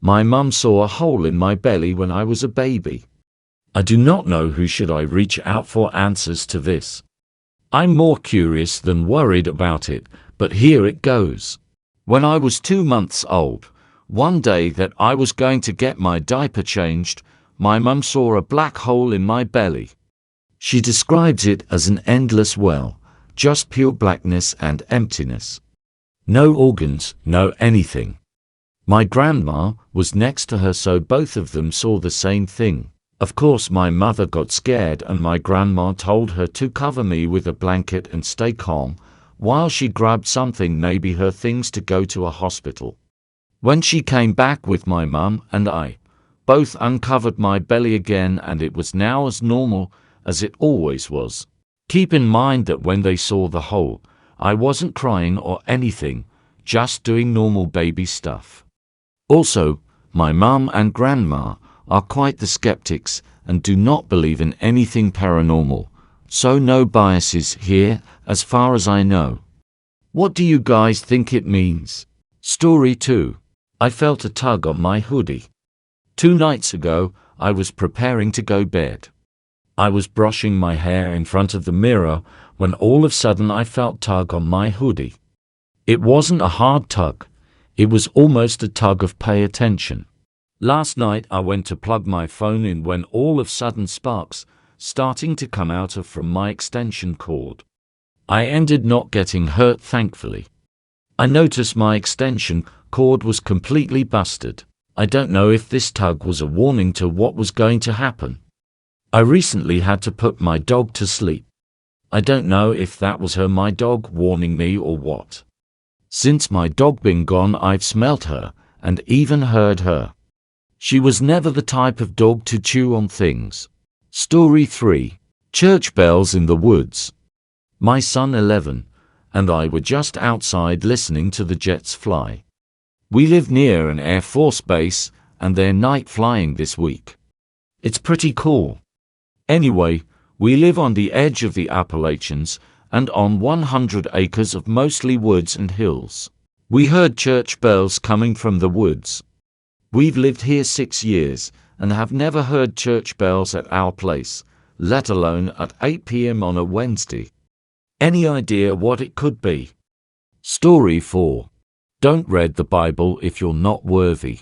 My mum saw a hole in my belly when I was a baby. I do not know who should I reach out for answers to this. I'm more curious than worried about it, but here it goes. When I was 2 months old, one day that I was going to get my diaper changed, my mum saw a black hole in my belly. She describes it as an endless well, just pure blackness and emptiness. No organs, no anything. My grandma was next to her, so both of them saw the same thing. Of course, my mother got scared and my grandma told her to cover me with a blanket and stay calm, while she grabbed something, maybe her things, to go to a hospital. When she came back with my mum and I, both uncovered my belly again, and it was now as normal as it always was. Keep in mind that when they saw the hole, I wasn't crying or anything, just doing normal baby stuff. Also, my mum and grandma are quite the skeptics and do not believe in anything paranormal, so no biases here as far as I know. What do you guys think it means? Story 2. I felt a tug on my hoodie. 2 nights ago, I was preparing to go bed. I was brushing my hair in front of the mirror when all of a sudden I felt tug on my hoodie. It wasn't a hard tug. It was almost a tug of pay attention. Last night I went to plug my phone in when all of a sudden sparks starting to come out from my extension cord. I ended not getting hurt, thankfully. I noticed my extension cord was completely busted. I don't know if this tug was a warning to what was going to happen. I recently had to put my dog to sleep. I don't know if that was my dog warning me or what. Since my dog been gone, I've smelt her and even heard her. She was never the type of dog to chew on things. Story 3. Church bells in the woods. My son 11 and I were just outside listening to the jets fly. We live near an Air Force base and they're night flying this week. It's pretty cool. Anyway, we live on the edge of the Appalachians and on 100 acres of mostly woods and hills. We heard church bells coming from the woods. We've lived here 6 years and have never heard church bells at our place, let alone at 8 p.m. on a Wednesday. Any idea what it could be? Story 4. Don't read the Bible if you're not worthy.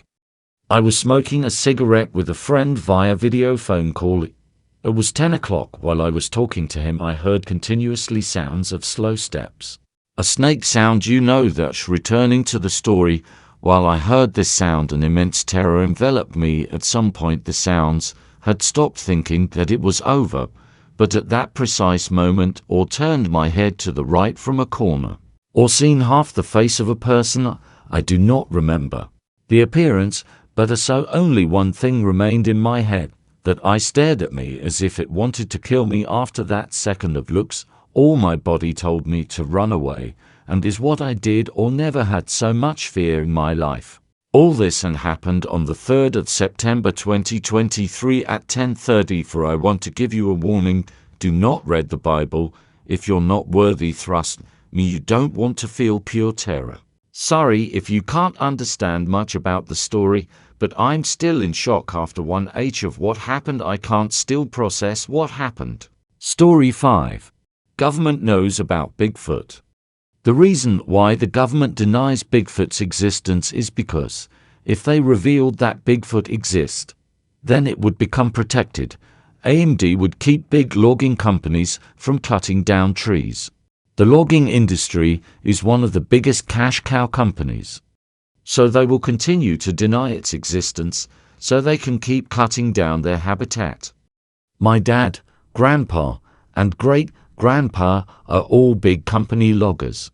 I was smoking a cigarette with a friend via video phone call. It was 10 o'clock. While I was talking to him, I heard continuously sounds of slow steps. A snake sound, you know, that's returning to the story. While I heard this sound, an immense terror enveloped me. At some point the sounds had stopped, thinking that it was over, but at that precise moment, or turned my head to the right from a corner, or seen half the face of a person, I do not remember the appearance, but so only one thing remained in my head, that I stared at me as if it wanted to kill me. After that second of looks, all my body told me to run away, and is what I did, or never had so much fear in my life. All this and happened on the 3rd of September 2023 at 10:30. For I want to give you a warning, do not read the Bible if you're not worthy. Trust me, you don't want to feel pure terror. Sorry if you can't understand much about the story, but I'm still in shock after 1h of what happened. I can't still process what happened. Story 5. Government knows about Bigfoot. The reason why the government denies Bigfoot's existence is because if they revealed that Bigfoot exists, then it would become protected. AMD would keep big logging companies from cutting down trees. The logging industry is one of the biggest cash cow companies. So they will continue to deny its existence so they can keep cutting down their habitat. My dad, grandpa, and great-grandpa are all big company loggers.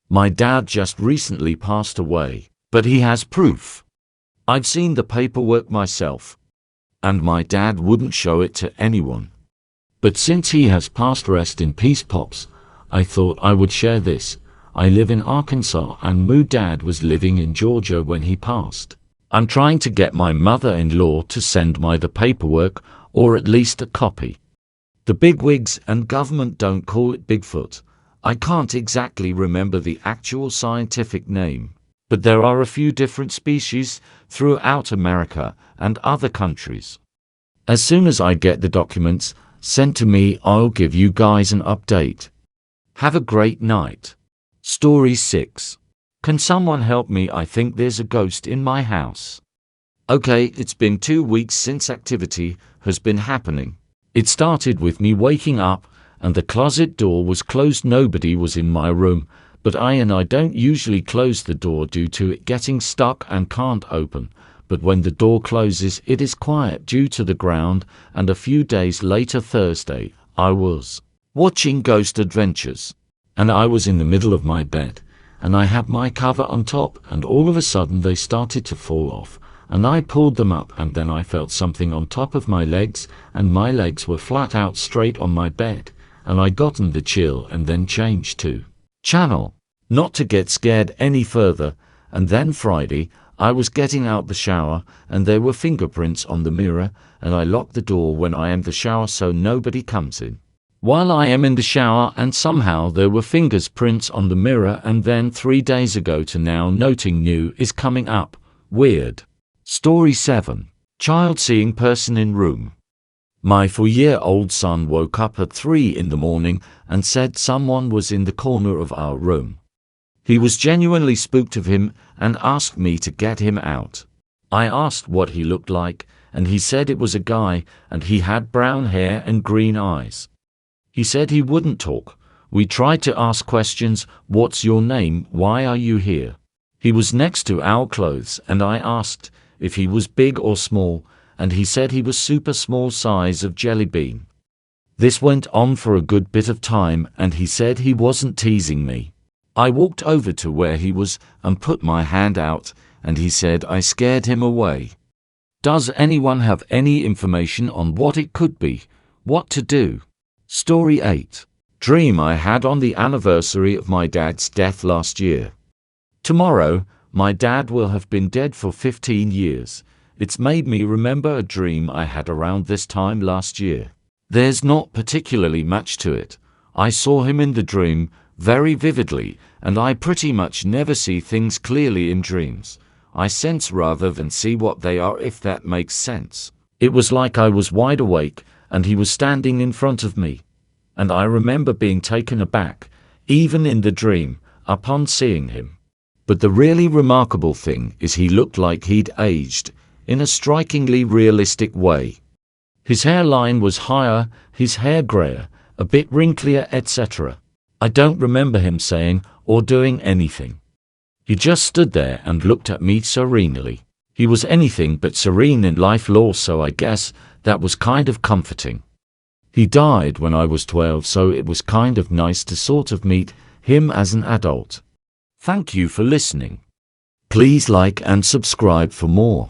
My dad just recently passed away, but he has proof. I've seen the paperwork myself, and my dad wouldn't show it to anyone. But since he has passed, rest in peace, Pops, I thought I would share this. I live in Arkansas and my dad was living in Georgia when he passed. I'm trying to get my mother-in-law to send me the paperwork, or at least a copy. The bigwigs and government don't call it Bigfoot. I can't exactly remember the actual scientific name. but there are a few different species throughout America and other countries. As soon as I get the documents sent to me, I'll give you guys an update. Have a great night. Story 6. Can someone help me? I think there's a ghost in my house. Okay, it's been 2 weeks since activity has been happening. It started with me waking up and the closet door was closed. Nobody was in my room, but I don't usually close the door due to it getting stuck and can't open. But when the door closes, it is quiet due to the ground. And a few days later, Thursday, I was watching Ghost Adventures, and I was in the middle of my bed, and I had my cover on top, and all of a sudden they started to fall off, and I pulled them up, and then I felt something on top of my legs, and my legs were flat out straight on my bed, and I gotten the chill and then changed to channel, not to get scared any further. And then Friday, I was getting out the shower, and there were fingerprints on the mirror, and I locked the door when I am the shower so nobody comes in while I am in the shower, and somehow there were fingerprints on the mirror. And then 3 days ago to now, nothing new is coming up. Weird. Story 7. Child seeing person in room. My 4-year-old son woke up at 3 in the morning and said someone was in the corner of our room. He was genuinely spooked of him and asked me to get him out. I asked what he looked like, and he said it was a guy, and he had brown hair and green eyes. He said he wouldn't talk. We tried to ask questions. What's your name? Why are you here? He was next to our clothes, and I asked if he was big or small, and he said he was super small, size of jelly bean. This went on for a good bit of time, and he said he wasn't teasing me. I walked over to where he was and put my hand out, and he said I scared him away. Does anyone have any information on what it could be? What to do? Story 8. Dream I had on the anniversary of my dad's death last year. Tomorrow, my dad will have been dead for 15 years. It's made me remember a dream I had around this time last year. There's not particularly much to it. I saw him in the dream very vividly, and I pretty much never see things clearly in dreams. I sense rather than see what they are, if that makes sense. It was like I was wide awake, and he was standing in front of me. And I remember being taken aback, even in the dream, upon seeing him. But the really remarkable thing is he looked like he'd aged, in a strikingly realistic way. His hairline was higher, his hair grayer, a bit wrinklier, etc. I don't remember him saying or doing anything. He just stood there and looked at me serenely. He was anything but serene in life lore, so I guess that was kind of comforting. He died when I was 12, so it was kind of nice to sort of meet him as an adult. Thank you for listening. Please like and subscribe for more.